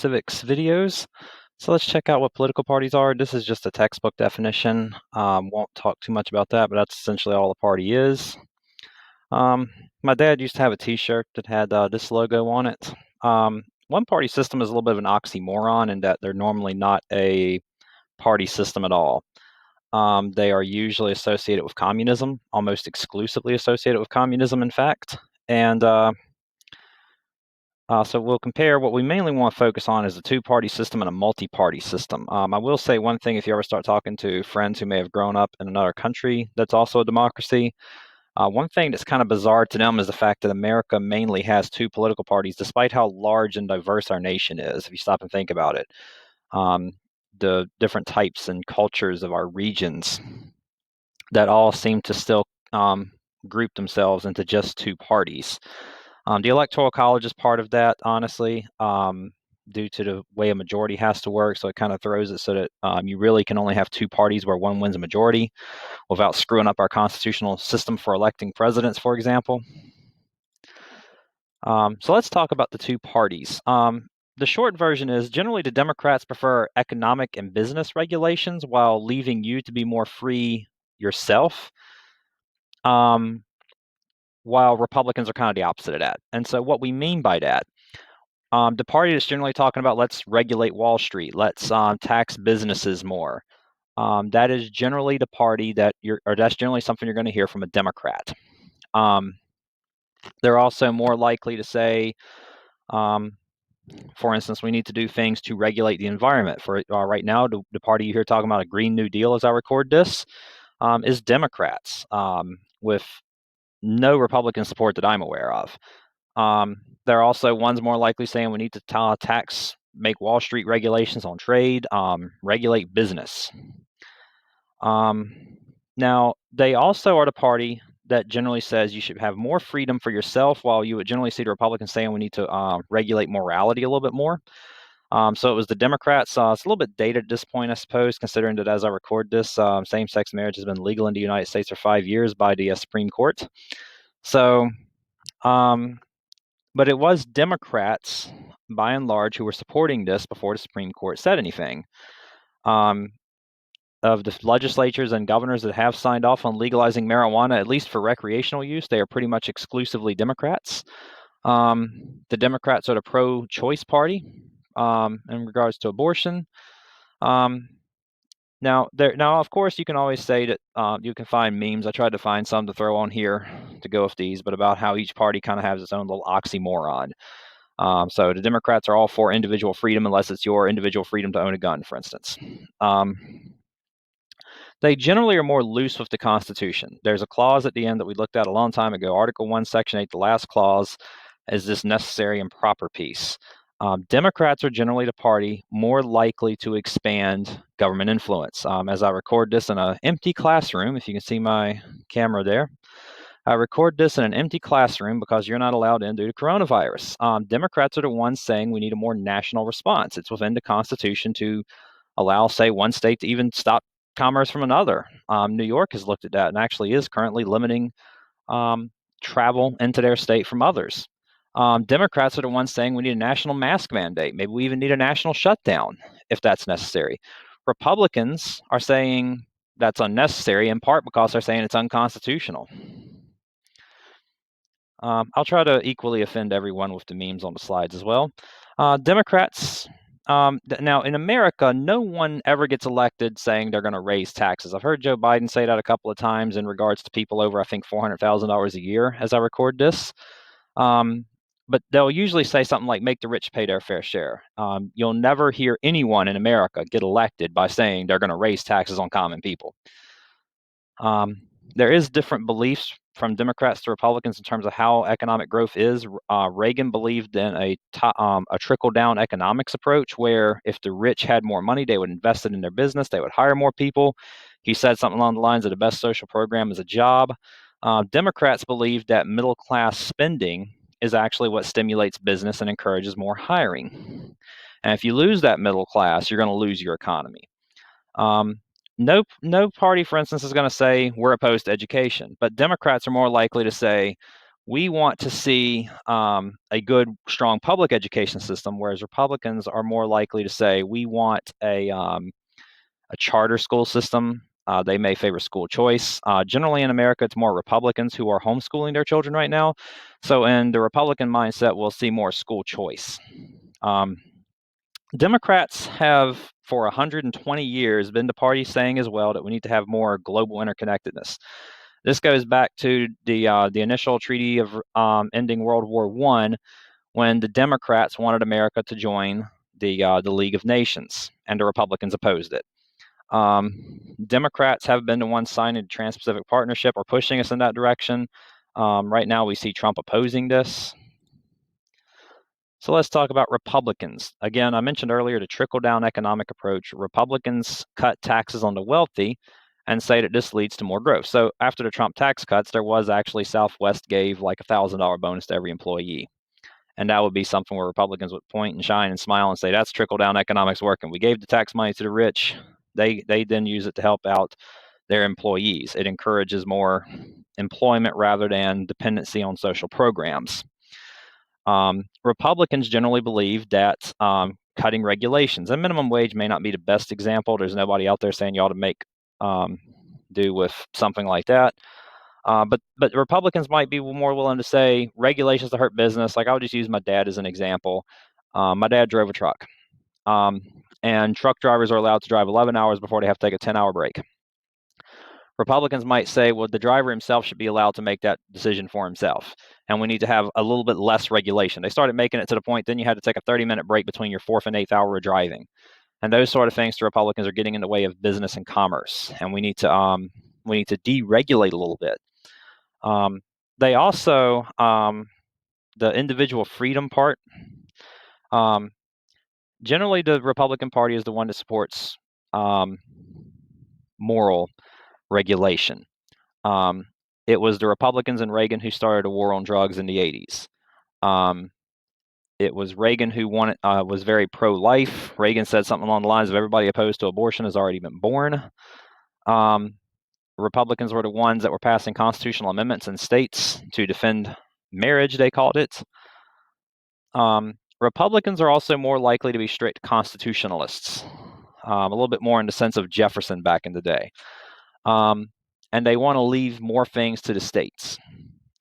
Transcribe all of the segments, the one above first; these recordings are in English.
civics videos. So let's check out what political parties are. This is just a textbook definition. Won't talk too much about that, but that's essentially all a party is. My dad used to have a T-shirt that had this logo on it. One party system is a little bit of an oxymoron in that they're normally not a party system at all. They are usually associated with communism, almost exclusively associated with communism, in fact. And so we'll compare. What we mainly want to focus on is a two-party system and a multi-party system. I will say one thing: if you ever start talking to friends who may have grown up in another country that's also a democracy, one thing that's kind of bizarre to them is the fact that America mainly has two political parties, despite how large and diverse our nation is. If you stop and think about it, um, the different types and cultures of our regions that all seem to still group themselves into just two parties. The Electoral College is part of that, honestly, due to the way a majority has to work. So it kind of throws it so that you really can only have two parties where one wins a majority without screwing up our constitutional system for electing presidents, for example. So let's talk about the two parties. The short version is generally the Democrats prefer economic and business regulations while leaving you to be more free yourself. While Republicans are kind of the opposite of that. And so what we mean by that, the party that's generally talking about let's regulate Wall Street, let's tax businesses more. That is generally the party that's generally something you're going to hear from a Democrat. They're also more likely to say, for instance, we need to do things to regulate the environment. For right now, the party you hear talking about a Green New Deal as I record this is Democrats, with no Republican support that I'm aware of. There are also ones more likely saying we need to make Wall Street regulations on trade, regulate business. Now, they also are the party that generally says you should have more freedom for yourself, while you would generally see the Republicans saying we need to regulate morality a little bit more. So it was the Democrats. It's a little bit dated at this point, I suppose, considering that as I record this, same-sex marriage has been legal in the United States for 5 years by the Supreme Court. So, but it was Democrats, by and large, who were supporting this before the Supreme Court said anything. Of the legislatures and governors that have signed off on legalizing marijuana, at least for recreational use, they are pretty much exclusively Democrats. The Democrats are the pro-choice party in regards to abortion. Now, of course, you can always say that you can find memes. I tried to find some to throw on here to go with these, but about how each party kind of has its own little oxymoron. So the Democrats are all for individual freedom unless it's your individual freedom to own a gun, for instance. They generally are more loose with the Constitution. There's a clause at the end that we looked at a long time ago, Article 1, Section 8, the last clause is this necessary and proper peace. Democrats are generally the party more likely to expand government influence. As I record this in an empty classroom, if you can see my camera there, I record this in an empty classroom because you're not allowed in due to coronavirus. Democrats are the ones saying we need a more national response. It's within the Constitution to allow, say, one state to even stop commerce from another. New York has looked at that and actually is currently limiting travel into their state from others. Democrats are the ones saying we need a national mask mandate. Maybe we even need a national shutdown if that's necessary. Republicans are saying that's unnecessary, in part because they're saying it's unconstitutional. I'll try to equally offend everyone with the memes on the slides as well. Democrats, now in America, no one ever gets elected saying they're going to raise taxes. I've heard Joe Biden say that a couple of times in regards to people over, I think, $400,000 a year as I record this. But they'll usually say something like, make the rich pay their fair share. You'll never hear anyone in America get elected by saying they're going to raise taxes on common people. There is different beliefs from Democrats to Republicans in terms of how economic growth is. Reagan believed in a trickle-down economics approach, where if the rich had more money, they would invest it in their business, they would hire more people. He said something along the lines of the best social program is a job. Democrats believe that middle-class spending is actually what stimulates business and encourages more hiring. And if you lose that middle class, you're going to lose your economy. No party, for instance, is going to say we're opposed to education, but Democrats are more likely to say we want to see a good, strong public education system, whereas Republicans are more likely to say we want a charter school system. They may favor school choice. Generally in America, it's more Republicans who are homeschooling their children right now. So in the Republican mindset, we'll see more school choice. Democrats have, for 120 years, been the party saying as well that we need to have more global interconnectedness. This goes back to the initial treaty of ending World War I, when the Democrats wanted America to join the League of Nations, and the Republicans opposed it. Democrats have been the ones signing the Trans-Pacific Partnership or pushing us in that direction. Right now, we see Trump opposing this. So let's talk about Republicans. Again, I mentioned earlier the trickle-down economic approach. Republicans cut taxes on the wealthy and say that this leads to more growth. So after the Trump tax cuts, there was actually Southwest gave like $1,000 bonus to every employee. And that would be something where Republicans would point and shine and smile and say, that's trickle-down economics working. We gave the tax money to the rich. They then use it to help out their employees. It encourages more employment rather than dependency on social programs. Republicans generally believe that cutting regulations, and minimum wage may not be the best example. There's nobody out there saying you ought to make do with something like that. But Republicans might be more willing to say regulations to hurt business. Like, I would just use my dad as an example. My dad drove a truck, and truck drivers are allowed to drive 11 hours before they have to take a 10-hour break. Republicans might say, well, the driver himself should be allowed to make that decision for himself, and we need to have a little bit less regulation. They started making it to the point then you had to take a 30-minute break between your 4th and 8th hour of driving, and those sort of things to Republicans are getting in the way of business and commerce, and we need to deregulate a little bit. They also, the individual freedom part, generally the Republican Party is the one that supports moral regulation. It was the Republicans and Reagan who started a war on drugs in the 80s. It was Reagan who was very pro-life. Reagan said something along the lines of everybody opposed to abortion has already been born. Republicans were the ones that were passing constitutional amendments in states to defend marriage, they called it. Republicans are also more likely to be strict constitutionalists, a little bit more in the sense of Jefferson back in the day. And they want to leave more things to the states,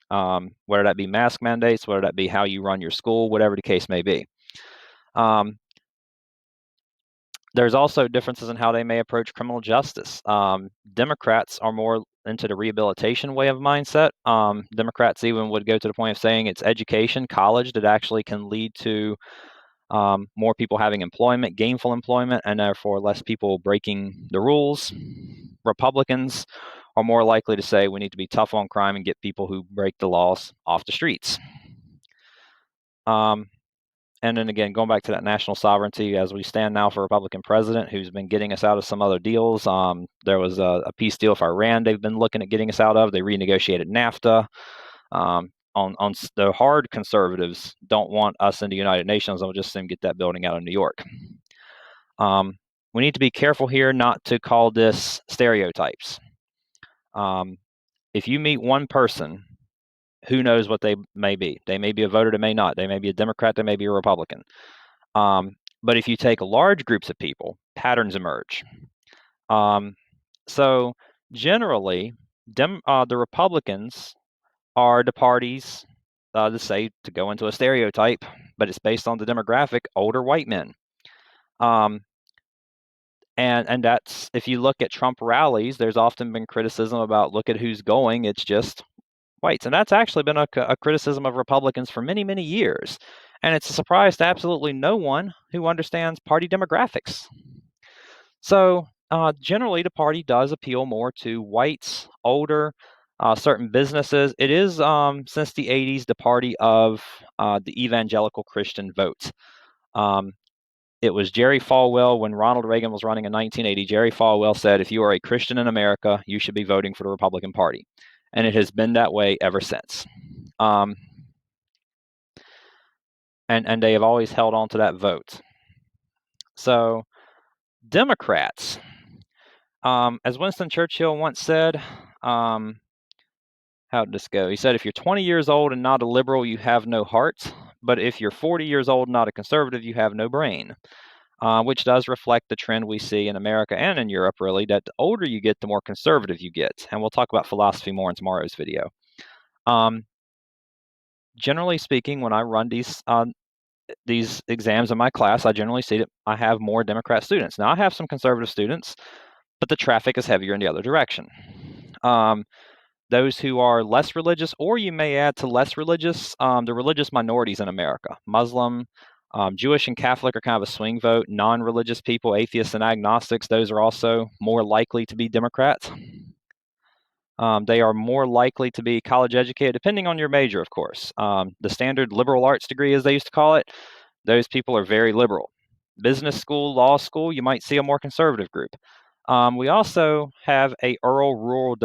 whether that be mask mandates, whether that be how you run your school, whatever the case may be. There's also differences in how they may approach criminal justice. Democrats are more into the rehabilitation way of mindset. Democrats even would go to the point of saying it's education, college, that actually can lead to more people having employment, gainful employment, and therefore less people breaking the rules. Republicans are more likely to say we need to be tough on crime and get people who break the laws off the streets. And then again, going back to that national sovereignty, as we stand now for a Republican president who's been getting us out of some other deals. There was a peace deal with Iran they've been looking at getting us out of. They renegotiated NAFTA. On the hard conservatives don't want us in the United Nations. I'll just assume get that building out of New York. We need to be careful here not to call this stereotypes. If you meet one person, who knows what they may be? They may be a voter, they may not. They may be a Democrat, they may be a Republican. But if you take large groups of people, patterns emerge. So generally, the Republicans are the parties, to go into a stereotype, but it's based on the demographic, older white men. And that's, if you look at Trump rallies, there's often been criticism about, look at who's going, it's just whites. And that's actually been a criticism of Republicans for many, many years. And it's a surprise to absolutely no one who understands party demographics. So generally, the party does appeal more to whites, older, certain businesses. It is, since the 80s, the party of the evangelical Christian vote. It was Jerry Falwell, when Ronald Reagan was running in 1980, Jerry Falwell said, if you are a Christian in America, you should be voting for the Republican Party. And it has been that way ever since. And they have always held on to that vote. So Democrats, as Winston Churchill once said, How did this go? He said, if you're 20 years old and not a liberal, you have no heart. But if you're 40 years old and not a conservative, you have no brain. Which does reflect the trend we see in America and in Europe, really, that the older you get, the more conservative you get. And we'll talk about philosophy more in tomorrow's video. Generally speaking, when I run these exams in my class, I generally see that I have more Democrat students. Now, I have some conservative students, but the traffic is heavier in the other direction. Those who are less religious, or you may add to less religious, the religious minorities in America, Muslim, Jewish and Catholic are kind of a swing vote. Non-religious people, atheists and agnostics, those are also more likely to be Democrats. They are more likely to be college educated, depending on your major, of course. The standard liberal arts degree, as they used to call it, those people are very liberal. Business school, law school, you might see a more conservative group. We also have a rural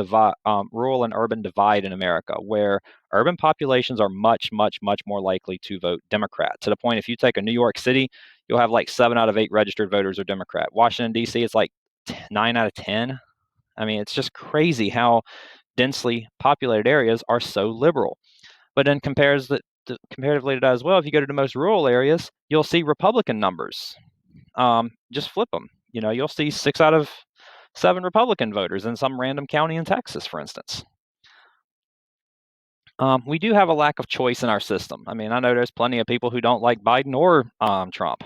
and urban divide in America, where urban populations are much, much, much more likely to vote Democrat. To the point, if you take a New York City, you'll have like 7 out of 8 registered voters are Democrat. Washington, D.C., it's like 9 out of 10. I mean, it's just crazy how densely populated areas are so liberal. But then comparatively to that as well, if you go to the most rural areas, you'll see Republican numbers. Just flip them. You'll see 6 out of 7 Republican voters in some random county in Texas, for instance. We do have a lack of choice in our system. I mean, I know there's plenty of people who don't like Biden or Trump,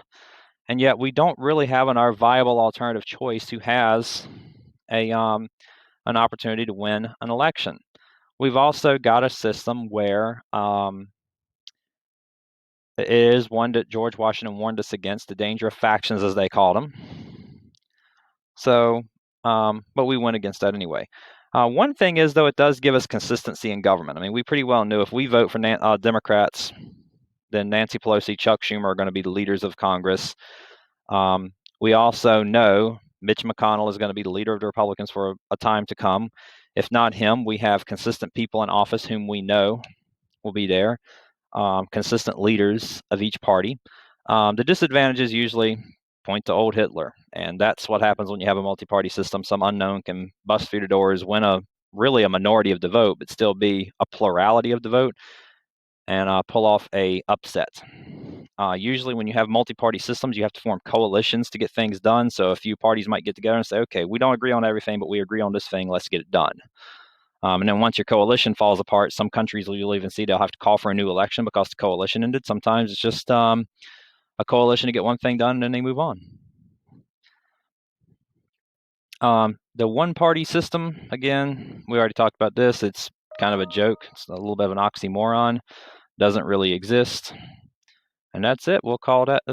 and yet we don't really have our viable alternative choice who has an opportunity to win an election. We've also got a system where it is one that George Washington warned us against, the danger of factions, as they called them. So, but we went against that anyway. One thing is, though, it does give us consistency in government. I mean, we pretty well knew if we vote for Democrats, then Nancy Pelosi, Chuck Schumer are going to be the leaders of Congress. We also know Mitch McConnell is going to be the leader of the Republicans for a time to come. If not him, we have consistent people in office whom we know will be there, consistent leaders of each party. The disadvantages usually point to old Hitler, and that's what happens when you have a multi-party system. Some unknown can bust through the doors, win really a minority of the vote, but still be a plurality of the vote, and pull off a upset. Usually when you have multi-party systems, you have to form coalitions to get things done. So a few parties might get together and say, okay, we don't agree on everything, but we agree on this thing, let's get it done. And then once your coalition falls apart, some countries you'll even see they'll have to call for a new election because the coalition ended. Sometimes it's just a coalition to get one thing done and then they move on. The one-party system, again, we already talked about this. It's kind of a joke. It's a little bit of an oxymoron. Doesn't really exist. And that's it. We'll call that